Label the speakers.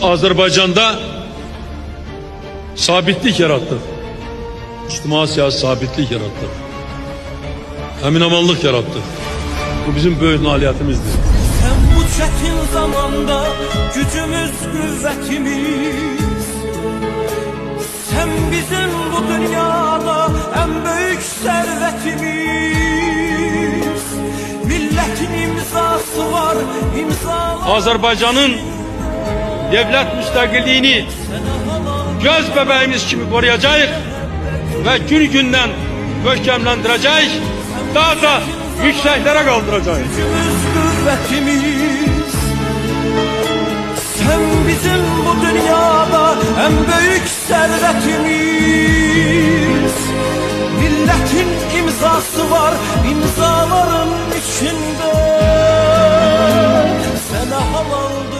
Speaker 1: Azerbaycan'da sabitlik yarattık. İçtima siyasi sabitlik yarattık. Emin-amanlık yarattık. Bu bizim böyük nailiyetimizdir.
Speaker 2: Sen bu çetin zamanda gücümüz, kuvvetimiz. Sen bizim bu dünyada en büyük servetimiz. Milletin imzası var, imzalar.
Speaker 1: Azerbaycan'ın devlet müstakilliğini göz bebeğimiz gibi koruyacağız ve gün günden möhkemlendireceğiz. Daha da yükseklere kaldıracağız.
Speaker 2: Gücümüz, kuvvetimiz. Sen bizim bu dünyada en büyük servetimiz. Milletin imzası var, imzaların içinde. Sana halal